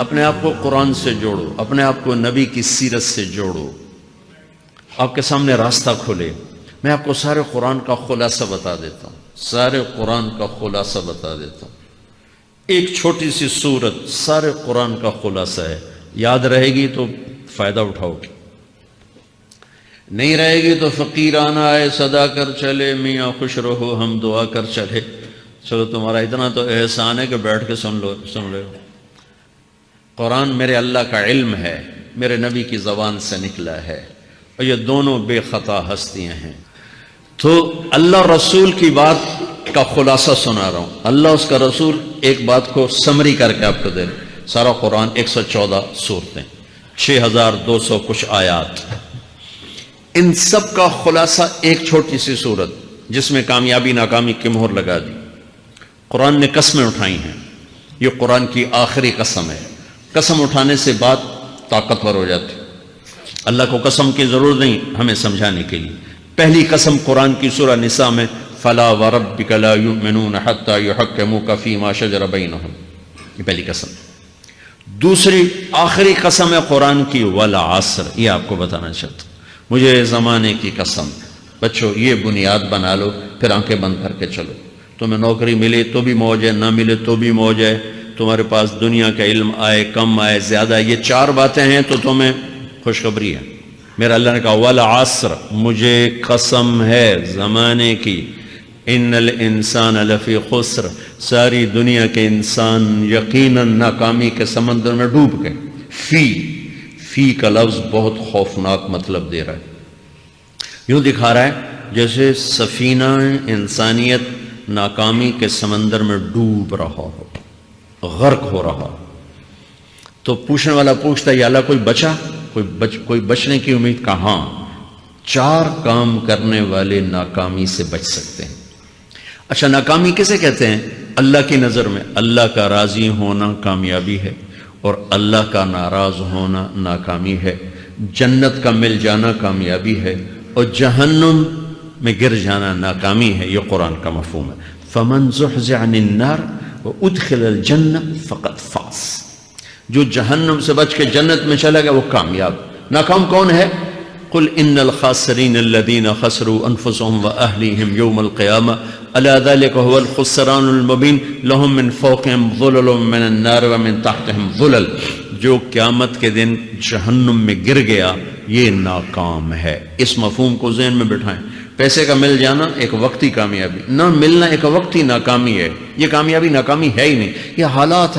اپنے آپ کو قرآن سے جوڑو، اپنے آپ کو نبی کی سیرت سے جوڑو، آپ کے سامنے راستہ کھلے۔ میں آپ کو سارے قرآن کا خلاصہ بتا دیتا ہوں، سارے قرآن کا خلاصہ بتا دیتا ہوں۔ ایک چھوٹی سی سورت سارے قرآن کا خلاصہ ہے، یاد رہے گی تو فائدہ اٹھاؤ گے، نہیں رہے گی تو فقیرانہ آئے صدا کر چلے، میاں خوش رہو ہم دعا کر چلے۔ چلو تمہارا اتنا تو احسان ہے کہ بیٹھ کے سن لو۔ قرآن میرے اللہ کا علم ہے، میرے نبی کی زبان سے نکلا ہے، اور یہ دونوں بے خطا ہستیاں ہیں۔ تو اللہ رسول کی بات کا خلاصہ سنا رہا ہوں، اللہ اس کا رسول ایک بات کو سمری کر کے آپ کو دے رہے۔ سارا قرآن 114 سورتیں، 6200 کچھ آیات، ان سب کا خلاصہ ایک چھوٹی سی سورت جس میں کامیابی ناکامی کی مہر لگا دی۔ قرآن نے قسمیں اٹھائی ہیں، یہ قرآن کی آخری قسم ہے۔ قسم اٹھانے سے بات طاقتور ہو جاتی، اللہ کو قسم کی ضرورت نہیں ہمیں سمجھانے کے لیے۔ پہلی قسم قرآن کی سورہ نساء میں فلا وربک لا یؤمنون حتی یحکموک فیما شجر بینہم، یہ پہلی قسم۔ دوسری آخری قسم ہے قرآن کی والعصر، یہ آپ کو بتانا چاہتا ہوں، مجھے زمانے کی قسم۔ بچوں یہ بنیاد بنا لو، پھر آنکھیں بند کر کے چلو۔ تمہیں نوکری ملے تو بھی موج ہے، نہ ملے تو بھی موج ہے، تمہارے پاس دنیا کا علم آئے کم آئے زیادہ، یہ چار باتیں ہیں تو تمہیں خوشخبری ہے۔ میرا اللہ نے کہا والعصر، مجھے قسم ہے زمانے کی، ان الانسان لفی خسر، ساری دنیا کے انسان یقیناً ناکامی کے سمندر میں ڈوب گئے۔ فی کا لفظ بہت خوفناک مطلب دے رہا ہے، یوں دکھا رہا ہے جیسے سفینہ انسانیت ناکامی کے سمندر میں ڈوب رہا ہو، غرق ہو رہا ہو۔ تو پوچھنے والا پوچھتا ہے یا اللہ کوئی بچا، کوئی بچنے کی امید؟ کہاں؟ چار کام کرنے والے ناکامی سے بچ سکتے ہیں۔ اچھا ناکامی کسے کہتے ہیں؟ اللہ کی نظر میں اللہ کا راضی ہونا کامیابی ہے، اور اللہ کا ناراض ہونا ناکامی ہے۔ جنت کا مل جانا کامیابی ہے، اور جہنم میں گر جانا ناکامی ہے۔ یہ قرآن کا مفہوم ہے۔ فمن زحزح عن النار وادخل الجنہ فقد فاز، جو جہنم سے بچ کے جنت میں چلا گیا وہ کامیاب۔ ناکام کون ہے؟ قل ان الخاسرین الذین خسروا انفسهم واہلیہم یوم القیامہ الا ذلک هو الخسران المبین لهم من فوقهم ظلل من النار ومن تحتهم ظلل، جو قیامت کے دن جہنم میں گر گیا یہ ناکام ہے۔ اس مفہوم کو ذہن میں بٹھائیں۔ پیسے کا مل جانا ایک وقتی کامیابی، نہ ملنا ایک وقتی ناکامی ہے۔ یہ کامیابی ناکامی ہے ہی نہیں، یہ حالات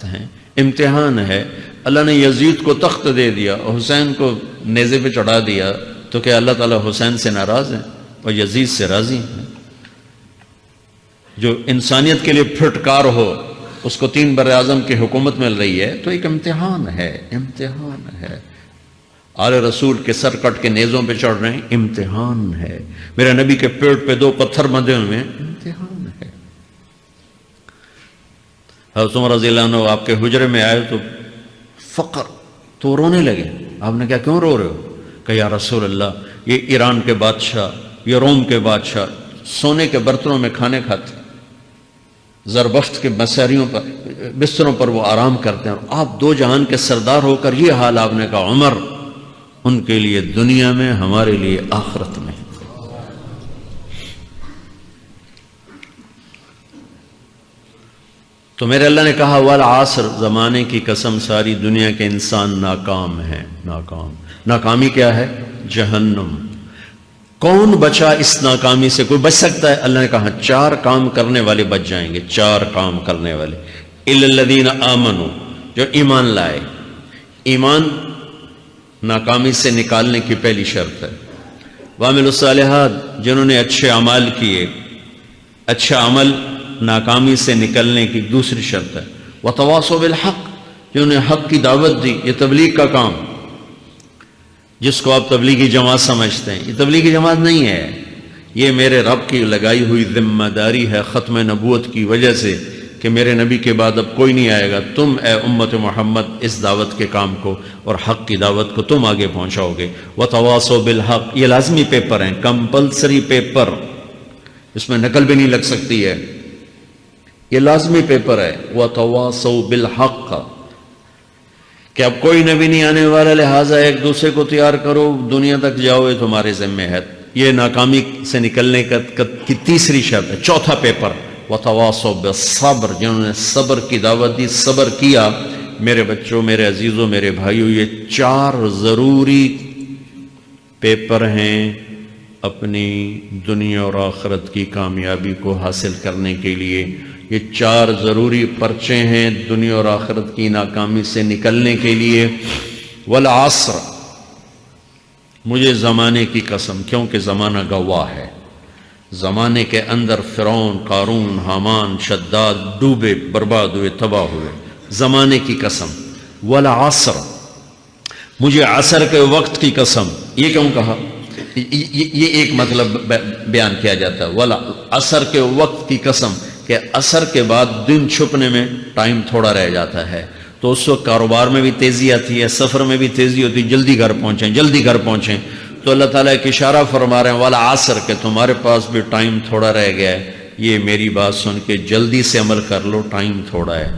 ہیں، امتحان ہے۔ اللہ نے یزید کو تخت دے دیا اور حسین کو نیزے پہ چڑھا دیا، تو کیا اللہ تعالیٰ حسین سے ناراض ہیں اور یزید سے راضی ہیں؟ جو انسانیت کے لیے پھٹکار ہو اس کو 3 براعظم کی حکومت مل رہی ہے، تو ایک امتحان ہے۔ آل رسول کے سر کٹ کے نیزوں پہ چڑھ رہے ہیں، امتحان ہے۔ میرے نبی کے پیٹ پہ 2 پتھر بندھے ہوئے ہیں، امتحان ہے۔ حضرت عمر رضی اللہ عنہ آپ کے حجرے میں آئے تو فقر، تو رونے لگے۔ آپ نے کہا کیوں رو رہے ہو؟ کہ یا رسول اللہ یہ ایران کے بادشاہ، یہ روم کے بادشاہ سونے کے برتنوں میں کھانے کھاتے، زربفت کے بستروں پر وہ آرام کرتے ہیں، اور آپ 2 جہان کے سردار ہو کر یہ حال۔ آپ نے کہا عمر ان کے لیے دنیا میں، ہمارے لیے آخرت میں۔ تو میرے اللہ نے کہا والعصر، زمانے کی قسم ساری دنیا کے انسان ناکام ہیں، ناکامی کیا ہے؟ جہنم۔ کون بچا اس ناکامی سے؟ کوئی بچ سکتا ہے؟ اللہ نے کہا 4 کام کرنے والے بچ جائیں گے، 4 کام کرنے والے۔ الا الذین آمنوا، جو ایمان لائے۔ ایمان ناکامی سے نکالنے کی پہلی شرط ہے۔ وعملوا الصالحات، جنہوں نے اچھے اعمال کیے۔ اچھا عمل ناکامی سے نکلنے کی دوسری شرط ہے۔ وتواصوا بالحق، جنہوں نے حق کی دعوت دی۔ یہ تبلیغ کا کام، جس کو آپ تبلیغی جماعت سمجھتے ہیں، یہ تبلیغی جماعت نہیں ہے، یہ میرے رب کی لگائی ہوئی ذمہ داری ہے ختم نبوت کی وجہ سے کہ میرے نبی کے بعد اب کوئی نہیں آئے گا۔ تم اے امت محمد اس دعوت کے کام کو اور حق کی دعوت کو تم آگے پہنچاؤ گے۔ وتواصوا بالحق، یہ لازمی پیپر ہیں، کمپلسری پیپر، اس میں نقل بھی نہیں لگ سکتی ہے، یہ لازمی پیپر ہے۔ وتواصوا بالحق، کہ اب کوئی نبی نہیں آنے والا، لہٰذا ایک دوسرے کو تیار کرو، دنیا تک جاؤ، یہ تمہارے ذمہ ہے. یہ ناکامی سے نکلنے کی تیسری شرط ہے. چوتھا پیپر وتواصوا بالصبر، جنہوں نے صبر کی دعوت دی، صبر کیا. میرے بچوں، میرے عزیزوں، میرے بھائیوں، یہ 4 ضروری پیپر ہیں اپنی دنیا اور آخرت کی کامیابی کو حاصل کرنے کے لیے. یہ 4 ضروری پرچے ہیں دنیا اور آخرت کی ناکامی سے نکلنے کے لیے. والعصر، مجھے زمانے کی قسم، کیونکہ زمانہ گواہ ہے. زمانے کے اندر فرعون، قارون، حامان، شداد ڈوبے، برباد ہوئے، تباہ ہوئے. زمانے کی قسم. والعصر، مجھے عصر کے وقت کی قسم. یہ کیوں کہا؟ یہ ایک مطلب بیان کیا جاتا ہے. والعصر کے وقت کی قسم، کہ عصر کے بعد دن چھپنے میں ٹائم تھوڑا رہ جاتا ہے، تو اس وقت کاروبار میں بھی تیزی آتی ہے، سفر میں بھی تیزی ہوتی ہے، جلدی گھر پہنچیں، جلدی گھر پہنچیں. تو اللہ تعالیٰ ایک اشارہ فرما رہے ہیں والعصر، کہ تمہارے پاس بھی ٹائم تھوڑا رہ گیا ہے. یہ میری بات سن کے جلدی سے عمل کر لو، ٹائم تھوڑا ہے.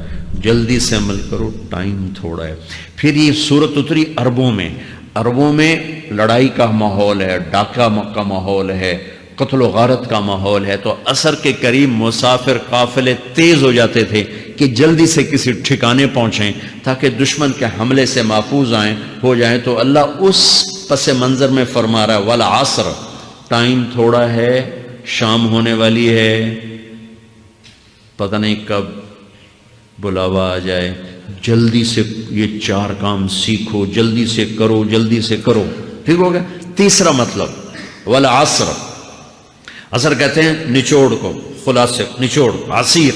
جلدی سے عمل کرو، ٹائم تھوڑا ہے. پھر یہ صورت اتری عربوں میں. عربوں میں لڑائی کا ماحول ہے، ڈاکہ کا ماحول ہے، قتل و غارت کا ماحول ہے. تو عصر کے قریب مسافر قافلے تیز ہو جاتے تھے کہ جلدی سے کسی ٹھکانے پہنچیں تاکہ دشمن کے حملے سے محفوظ ہو جائیں. تو اللہ اس پس منظر میں فرما رہا ہے والعصر، ٹائم تھوڑا ہے، شام ہونے والی ہے، پتہ نہیں کب بلاوا آ جائے. جلدی سے یہ 4 کام سیکھو، جلدی سے کرو، جلدی سے کرو. ٹھیک ہو گیا؟ تیسرا مطلب والعصر، عصر کہتے ہیں نچوڑ کو، خلاصے، نچوڑ، عصیر،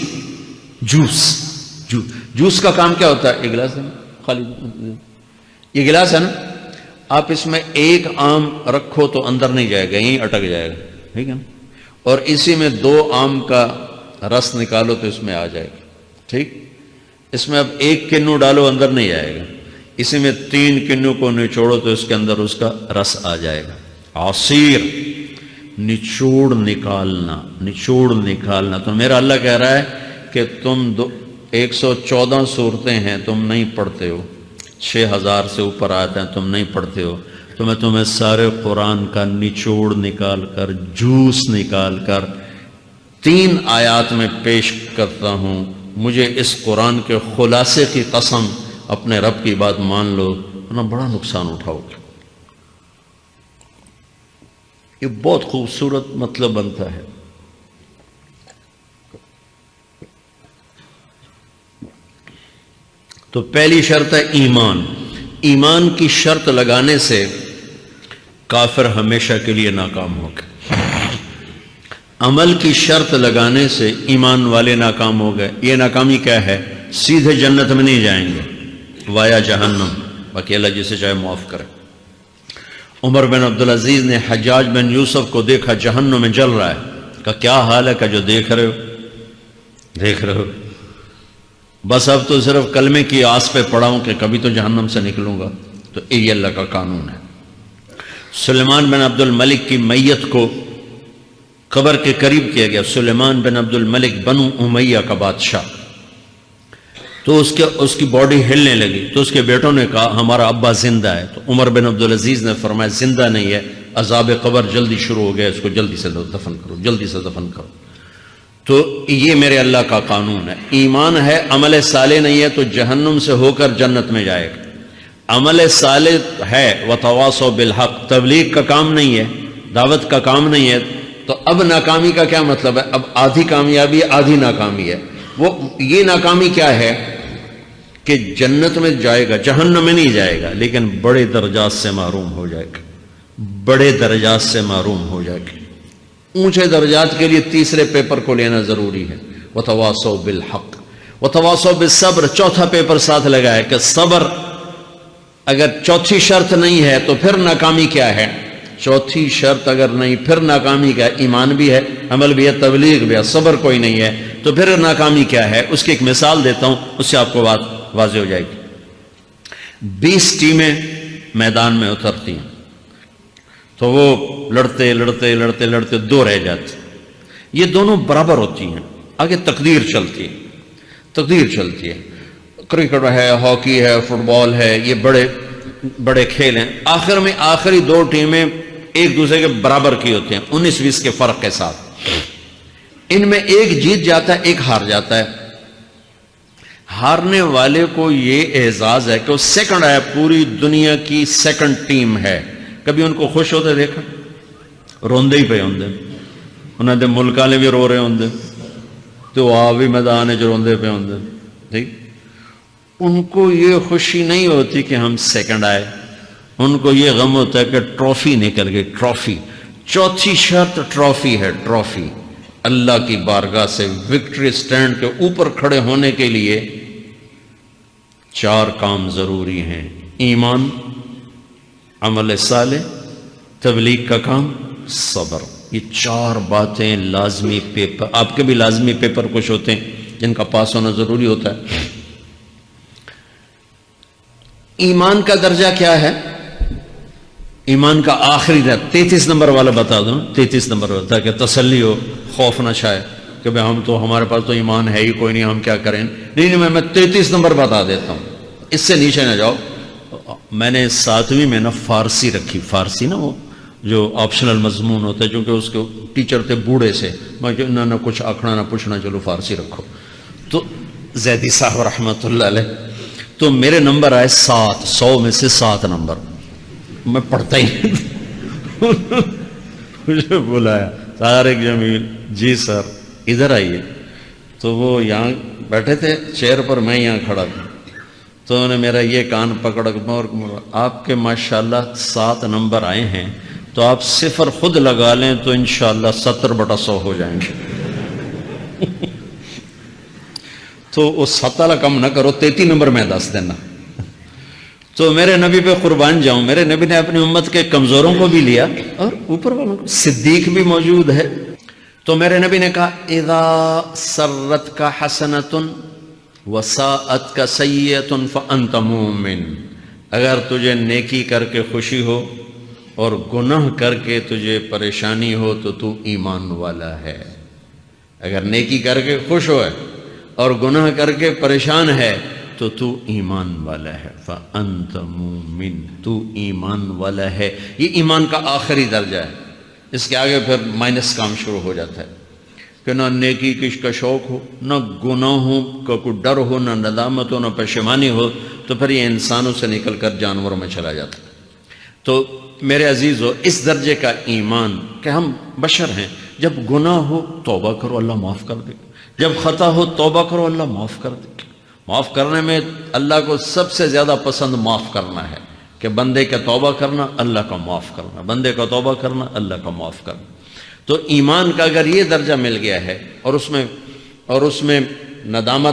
جوس کا کام کیا ہوتا ہے؟ یہ گلاس ہے نا، خالی یہ گلاس ہے نا، آپ اس میں ایک آم رکھو تو اندر نہیں جائے گا، یہیں اٹک جائے گا، ٹھیک ہے نا. اور اسی میں 2 آم کا رس نکالو تو اس میں آ جائے گا. ٹھیک، اس میں اب 1 کنو ڈالو، اندر نہیں جائے گا. اسی میں 3 کنو کو نچوڑو تو اس کے اندر اس کا رس آ جائے گا. عصیر، نچوڑ نکالنا، نچوڑ نکالنا. تو میرا اللہ کہہ رہا ہے کہ تم 114 صورتیں ہیں، تم نہیں پڑھتے ہو، 6000 سے اوپر آتے ہیں، تم نہیں پڑھتے ہو. تو میں تمہیں سارے قرآن کا نچوڑ نکال کر، جوس نکال کر 3 آیات میں پیش کرتا ہوں. مجھے اس قرآن کے خلاصے کی قسم، اپنے رب کی بات مان لو ورنہ بڑا نقصان اٹھاؤ گے. یہ بہت خوبصورت مطلب بنتا ہے. تو پہلی شرط ہے ایمان. ایمان کی شرط لگانے سے کافر ہمیشہ کے لیے ناکام ہو گئے. عمل کی شرط لگانے سے ایمان والے ناکام ہو گئے. یہ ناکامی کیا ہے؟ سیدھے جنت میں نہیں جائیں گے، وایا جہنم. باقی اللہ جسے چاہے معاف کرے. عمر بن عبدالعزیز نے حجاج بن یوسف کو دیکھا جہنم میں جل رہا ہے، کہا کیا حال ہے؟ کہ جو دیکھ رہے ہو، بس اب تو صرف کلمے کی آس پہ پڑا ہوں کہ کبھی تو جہنم سے نکلوں گا. تو یہ اللہ کا قانون ہے. سلیمان بن عبد الملک کی میت کو قبر کے قریب کیا گیا. سلیمان بن عبد الملک بنو امیہ کا بادشاہ. تو اس کی باڈی ہلنے لگی. تو اس کے بیٹوں نے کہا ہمارا ابا زندہ ہے. تو عمر بن عبدالعزیز نے فرمایا زندہ نہیں ہے، عذاب قبر جلدی شروع ہو گیا، اس کو جلدی سے دفن کرو، جلدی سے دفن کرو. تو یہ میرے اللہ کا قانون ہے. ایمان ہے، عمل صالح نہیں ہے تو جہنم سے ہو کر جنت میں جائے گا. عمل صالح ہے وتواصوا بالحق، تبلیغ کا کام نہیں ہے، دعوت کا کام نہیں ہے. تو اب ناکامی کا کیا مطلب ہے؟ اب آدھی کامیابی آدھی ناکامی ہے. یہ ناکامی کیا ہے کہ جنت میں جائے گا، جہنم میں نہیں جائے گا، لیکن بڑے درجات سے محروم ہو جائے گا، بڑے درجات سے محروم ہو جائے گا. اونچے درجات کے لیے تیسرے پیپر کو لینا ضروری ہے. وتواصوا بالحق وتواصوا بالصبر. چوتھا پیپر ساتھ لگا ہے کہ صبر اگر چوتھی شرط نہیں ہے تو پھر ناکامی کیا ہے؟ چوتھی شرط اگر نہیں پھر ناکامی کیا ہے؟ ایمان بھی ہے، عمل بھی ہے، تبلیغ بھی ہے، صبر کوئی نہیں ہے تو پھر ناکامی کیا ہے؟ اس کی ایک مثال دیتا ہوں، اس سے آپ کو بات واضح ہو جائے گی. 20 ٹیمیں میدان میں اترتی ہیں تو وہ لڑتے لڑتے لڑتے لڑتے 2 رہ جاتے. یہ دونوں برابر ہوتی ہیں. آگے تقدیر چلتی ہے، تقدیر چلتی ہے. کرکٹ ہے، ہاکی ہے، فٹ بال ہے، یہ بڑے بڑے کھیل ہیں، آخر میں آخری دو ٹیمیں ایک دوسرے کے برابر کی ہوتے ہیں 19-20 کے فرق کے ساتھ، ان میں ایک جیت جاتا ہے ایک ہار جاتا ہے۔ ہارنے والے کو یہ اعزاز ہے کہ وہ سیکنڈ ہے، پوری دنیا کی سیکنڈ ٹیم ہے۔ کبھی ان کو خوش ہوتے دیکھا؟ روندے ہی پہ ہوندے، انہوں نے ملک والے بھی رو رہے ہوندے تو آپ بھی میدان جو روندے پہ ہوندے، ٹھیک؟ ان کو یہ خوشی نہیں ہوتی کہ ہم سیکنڈ آئے، ان کو یہ غم ہوتا ہے کہ ٹرافی نکل گئی، ٹرافی۔ چوتھی شرط ٹرافی ہے، ٹرافی۔ اللہ کی بارگاہ سے وکٹری سٹینڈ کے اوپر کھڑے ہونے کے لیے 4 کام ضروری ہیں: ایمان، عمل صالح، تبلیغ کا کام، صبر۔ یہ 4 باتیں لازمی پیپر، آپ کے بھی لازمی پیپر کچھ ہوتے ہیں جن کا پاس ہونا ضروری ہوتا ہے۔ ایمان کا درجہ کیا ہے؟ ایمان کا آخری درجہ 33 نمبر والا بتا دوں، 33 نمبر والا، تاکہ تسلی ہو، خوف نہ چھائے کہ بھئی ہمارے پاس تو ایمان ہے ہی کوئی نہیں، ہم کیا کریں۔ نہیں، میں 33 نمبر بتا دیتا ہوں، اس سے نیچے نہ جاؤ۔ میں نے 7ویں میں نا فارسی رکھی، فارسی نا وہ جو آپشنل مضمون ہوتا ہے، چونکہ اس کے ٹیچر تھے بوڑھے سے، میں کہ نہ کچھ آکھنا نہ پوچھنا، چلو فارسی رکھو۔ تو زیدی صاحب رحمۃ اللہ علیہ، تو میرے نمبر آئے 7، 100 میں سے 7 نمبر، میں پڑھتا ہی نہیں۔ مجھے بلایا طارق جمیل، جی سر ادھر آئیے۔ تو وہ یہاں بیٹھے تھے چیئر پر، میں یہاں کھڑا تھا، تو انہوں نے میرا یہ کان پکڑ کے، آپ کے ماشاءاللہ 7 نمبر آئے ہیں، تو آپ 0 خود لگا لیں تو انشاءاللہ 70/100 ہو جائیں گے۔ تو وہ 7 کم نہ کرو، 33 نمبر میں 10 دینا۔ تو میرے نبی پہ قربان جاؤں، میرے نبی نے اپنی امت کے کمزوروں کو بھی لیا اور اوپر والوں کو، صدیق بھی موجود ہے۔ تو میرے نبی نے کہا اذا سرتک حسنۃ وساءتک سیئۃ فانت مومن، اگر تجھے نیکی کر کے خوشی ہو اور گناہ کر کے تجھے پریشانی ہو تو تو ایمان والا ہے۔ اگر نیکی کر کے خوش ہو اور گناہ کر کے پریشان ہے تو تو ایمان والا ہے، فأنت مومن، تو ایمان والا ہے۔ یہ ایمان کا آخری درجہ ہے، اس کے آگے پھر مائنس کام شروع ہو جاتا ہے کہ نہ نیکی کا شوق ہو، نہ گناہوں کا کوئی ڈر ہو، نہ ندامت ہو، نہ پشیمانی ہو، تو پھر یہ انسانوں سے نکل کر جانوروں میں چلا جاتا ہے۔ تو میرے عزیزو، اس درجے کا ایمان کہ ہم بشر ہیں، جب گناہ ہو توبہ کرو اللہ معاف کر دے، جب خطا ہو توبہ کرو اللہ معاف کر دے۔ معاف کرنے میں اللہ کو سب سے زیادہ پسند معاف کرنا ہے، کہ بندے کا توبہ کرنا، اللہ کا معاف کرنا، بندے کا توبہ کرنا، اللہ کا معاف کرنا۔ تو ایمان کا اگر یہ درجہ مل گیا ہے اور اس میں ندامت